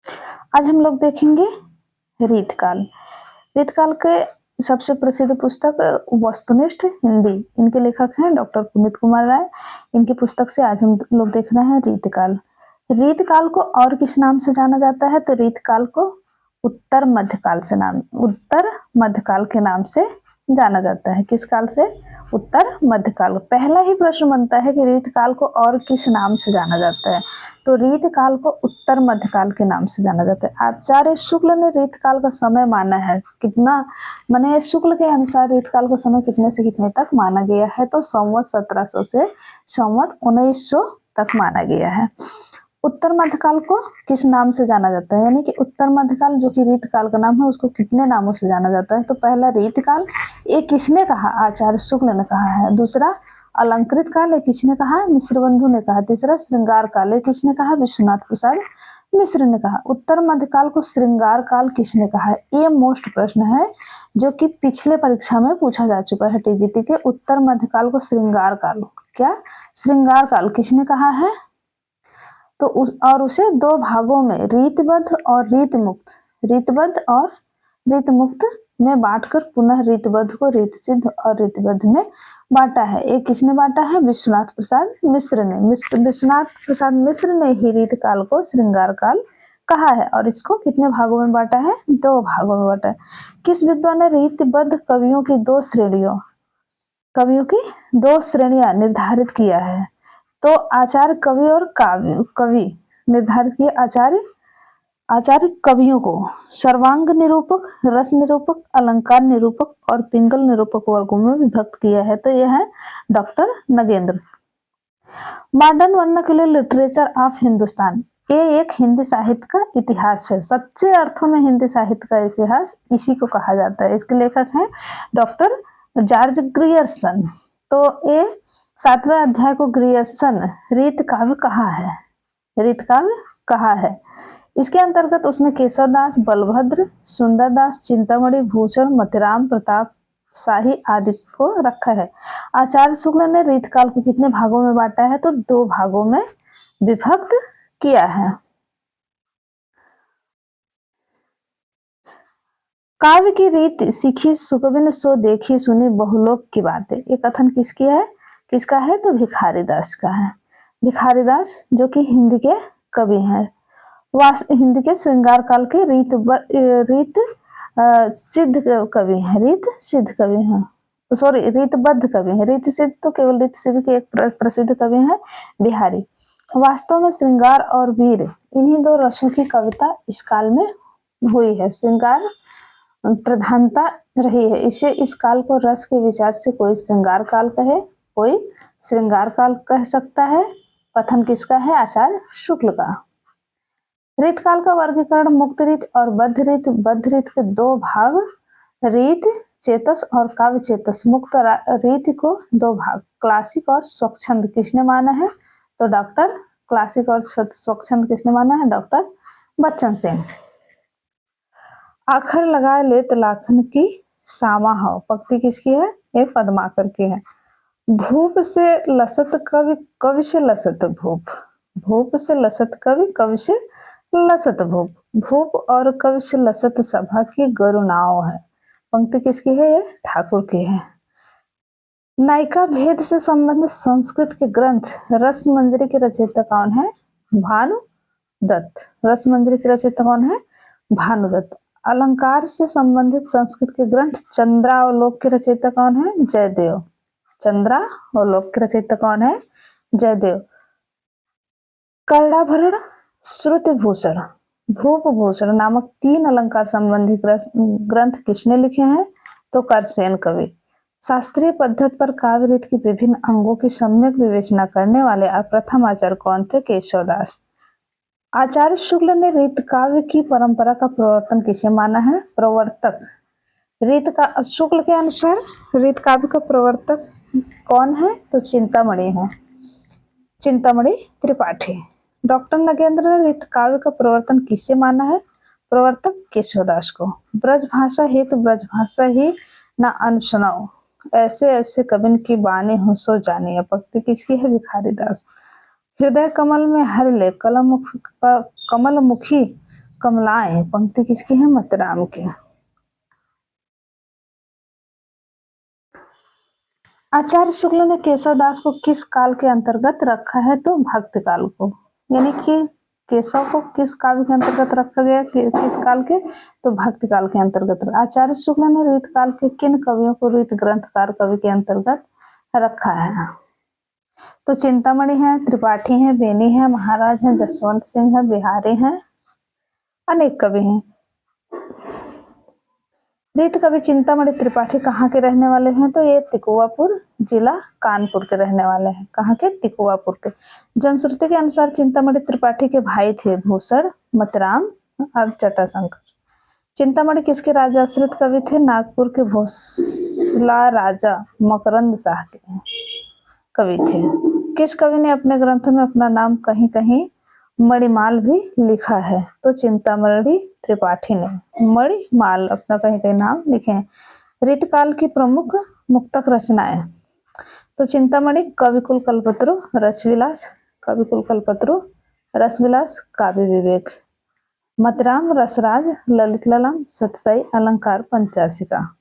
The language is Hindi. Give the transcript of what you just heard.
आज हम लोग देखेंगे रीतकाल। रीतकाल के सबसे प्रसिद्ध पुस्तक वस्तुनिष्ठ हिंदी, इनके लेखक हैं डॉक्टर पुनीत कुमार राय। इनकी पुस्तक से आज हम लोग देख रहे हैं रीतकाल। रीतकाल को और किस नाम से जाना जाता है? तो रीतकाल को उत्तर मध्यकाल के नाम से जाना जाता है। किस काल से? उत्तर मध्यकाल। पहला ही प्रश्न बनता है कि रीतकाल को और किस नाम से जाना जाता है? तो रीतकाल को उत्तर मध्यकाल के नाम से जाना जाता है। आचार्य शुक्ल ने रीतकाल का समय माना है कितना, माने शुक्ल के अनुसार रीतकाल का समय कितने से कितने तक माना गया है? तो संवत 1700 से संवत 1900 तक माना गया है। उत्तर मध्यकाल को किस नाम से जाना जाता है? यानी कि उत्तर मध्यकाल जो कि रीतकाल का नाम है, उसको कितने नामों से जाना जाता है? तो पहला रीतकाल, ये किसने कहा? आचार्य शुक्ल ने कहा है। दूसरा अलंकृत काल, ये किसने कहा? मिश्रबंधु ने कहा। तीसरा श्रृंगार काल, ये किसने कहा? विश्वनाथ प्रसाद मिश्र ने कहा। उत्तर मध्यकाल को श्रृंगार काल किसने कहा है? ये मोस्ट प्रश्न है जो कि पिछले परीक्षा में पूछा जा चुका है टीजीटी के। उत्तर मध्यकाल को श्रृंगार काल, क्या श्रृंगार काल किसने कहा है? तो उसे दो भागों में रीतबद्ध और रीतमुक्त में बांटकर पुनः रीतबद्ध को रीतसिद्ध और रीतबद्ध में बांटा है। एक किसने बांटा है? विश्वनाथ प्रसाद मिश्र ने। विश्वनाथ प्रसाद मिश्र ने ही रीतकाल को श्रृंगार काल कहा है और इसको कितने भागों में बांटा है? दो भागों में बांटा है। किस विद्वान ने रीतबद्ध कवियों की दो श्रेणियां निर्धारित किया है? तो आचार्य कवि और कवि निर्धारित किए। आचार्य कवियों को सर्वांग निरूपक, रस निरूपक, अलंकार निरूपक और पिंगल निरूपक वर्गों में विभक्त किया है। तो यह है doctor Nagendra. Modern vernacular literature of Hindustan, ये एक हिंदी साहित्य का इतिहास है। सच्चे अर्थों में हिंदी साहित्य का इतिहास इसी को कहा जाता है। इसके लेखक हैं डॉक्टर जॉर्ज ग्रियर्सन। तो ये 7वें अध्याय को ग्रियर्सन रीतकाव्य कहा है। इसके अंतर्गत उसने केशवदास, बलभद्र, सुंदरदास, चिंतामणि, भूषण, मतिराम, प्रताप शाही आदि को रखा है। आचार्य शुक्ल ने रीतकाल को कितने भागों में बांटा है? तो दो भागों में विभक्त किया है। काव्य की रीत सीखी सुकविन सो देखी सुनी बहुलोक की बातें, ये कथन किसका है? तो भिखारीदास का है। भिखारीदास जो कि हिंदी के कवि हैं, हिंदी के श्रृंगार काल के सिद्ध कवि हैं, रीतबद्ध कवि हैं। रीत सिद्ध तो केवल रीत सिद्ध के एक प्रसिद्ध कवि हैं बिहारी। वास्तव में श्रृंगार और वीर, इन्हीं दो रसों की कविता इस काल में हुई है। श्रृंगार प्रधानता रही है। इसे इस काल को रस के विचार से कोई श्रृंगार काल कहे, कोई श्रृंगार काल कह सकता है। कथन किसका है? आचार्य शुक्ल का। रीतकाल का वर्गीकरण मुक्त रीत और बद्ध रीत के दो भाग, रीत चेतस और काव्य चेतस। मुक्त रीत को दो भाग, क्लासिक और स्वच्छंद, किसने माना है? तो क्लासिक और स्वच्छंद किसने माना है? डॉक्टर बच्चन सिंह। आखर लगाए लेत लाखन की सामा हो, पंक्ति किसकी है? ये पद्माकर की है। भूप से लसत कवि, कवि से लसत भूप, भूप से लसत कवि, कवि से लसत भूप। भूप और कवि से लसत सभा की गरुनाओ है, पंक्ति किसकी है? ये ठाकुर की है। नायिका भेद से संबंधित संस्कृत के ग्रंथ रसमंजरी के रचयिता कौन है? भानुदत्त। रसमंजरी के रचयिता कौन है? भानुदत्त। अलंकार से संबंधित संस्कृत के ग्रंथ चंद्रावलोक के रचयिता कौन है? जयदेव। चंद्रावलोक के रचयिता कौन है? जयदेव। कर्णाभरण, श्रुतिभूषण, भूपभूषण नामक 3 अलंकार संबंधी ग्रंथ किसने लिखे हैं? तो करसेन कवि। शास्त्रीय पद्धति पर काव्य रीत की विभिन्न अंगों की सम्यक विवेचना करने वाले प्रथम आचार्य कौन थे? केशवदास। आचार्य शुक्ल ने रीत काव्य की परंपरा का प्रवर्तन किसे माना है? प्रवर्तक। रीत का शुक्ल के अनुसार रीत काव्य का प्रवर्तक कौन है? तो चिंतामणि है, चिंतामणि त्रिपाठी। डॉक्टर नगेंद्र ने रीत काव्य का प्रवर्तन किससे माना है? प्रवर्तक केशवदास को। ब्रजभाषा हेतु ब्रजभाषा ही न अनुसनाओ, ऐसे ऐसे कविन की बानी हो सो जानिए, पंक्ति किसकी है? भिखारीदास। हृदय कमल में हर ले कमल मुखी कमलाएं पंक्ति किसकी है? मतराम की। आचार्य शुक्ल ने केशव दास को किस काल के अंतर्गत रखा है? तो भक्त काल को। यानी कि केशव को किस काव्य के अंतर्गत रखा गया? किस काल के? तो भक्त काल के अंतर्गत। आचार्य शुक्ल ने रीत काल के किन कवियों को रीत ग्रंथकार कवि के अंतर्गत रखा है? तो चिंतामणि है, त्रिपाठी है, बेनी है, महाराज है, जसवंत सिंह है, बिहारी है, अनेक कवि हैं। रीत कवि चिंतामणि त्रिपाठी कहाँ के रहने वाले हैं? तो ये तिकोवापुर जिला कानपुर के रहने वाले हैं। कहाँ के? तिकोवापुर के। जनश्रुति के अनुसार चिंतामणि त्रिपाठी के भाई थे भूषण, मतराम और जटाशंकर। चिंतामणि किसके राजाश्रित कवि थे? नागपुर के भोसला राजा मकरंद शाह के कवि थे। किस कवि ने अपने ग्रंथों में अपना नाम कहीं कहीं मणिमाल भी लिखा है? तो चिंतामणि त्रिपाठी ने मणिमाल अपना कहीं कहीं नाम लिखे हैं। रीतकाल की प्रमुख मुक्तक रचनाएं। तो चिंतामणि कविकुल कल्पत्रु, रसविलास, कविकुल कल्पत्रु, रसविलास, काव्य विवेक। मतराम रसराज, ललित ललाम, सतसई, अलंकार, पंचाशिका।